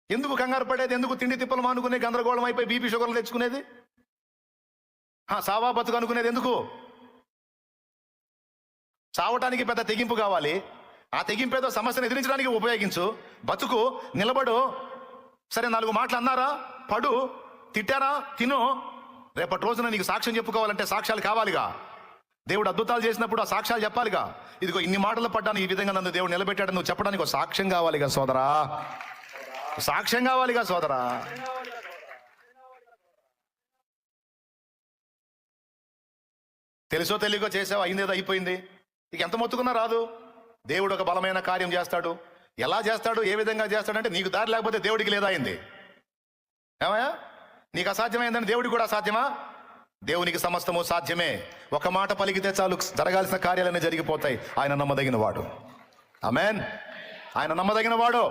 ఎందుకు కంగారు పడేది? ఎందుకు తిండి తిప్పలు మానుకునే గందరగోళం అయిపోయి బీపీ షుగర్లు తెచ్చుకునేది? సావా బతుకు అనుకునేది ఎందుకు? చావటానికి పెద్ద తెగింపు కావాలి. ఆ తెగింపు ఏదో సమస్యను ఎదిరించడానికి ఉపయోగించు. బతుకు, నిలబడు. సరే 4 మాటలు అన్నారా, పడు, తిట్టారా, తిను. రేపటి రోజున నీకు సాక్ష్యం చెప్పుకోవాలంటే సాక్ష్యాలు కావాలిగా. దేవుడు అద్భుతాలు చేసినప్పుడు ఆ సాక్ష్యాలు చెప్పాలిగా. ఇదిగో ఇన్ని మాటలు పడ్డాను, ఈ విధంగా నన్ను దేవుడు నిలబెట్టాడు నువ్వు చెప్పడానికి ఒక సాక్ష్యం కావాలిగా సోదరా. సాక్ష్యం కావాలిగా సోదరా. తెలుసో తెలియకో చేసావు, అయిందేదో అయిపోయింది. ఇక ఎంత మొత్తుకున్నా రాదు. దేవుడు ఒక బలమైన కార్యం చేస్తాడు. ఎలా చేస్తాడు, ఏ విధంగా చేస్తాడంటే నీకు దారి లేకపోతే దేవుడికి లేదా అయింది. ఏమయ్యా, నీకు అసాధ్యమైందని దేవుడికి కూడా అసాధ్యమా? దేవునికి సమస్తము సాధ్యమే. ఒక మాట పలికితే చాలు, జరగాల్సిన కార్యాలన్నీ జరిగిపోతాయి. ఆయన నమ్మదగిన వాడు. ఆమేన్. ఆయన నమ్మదగిన వాడు.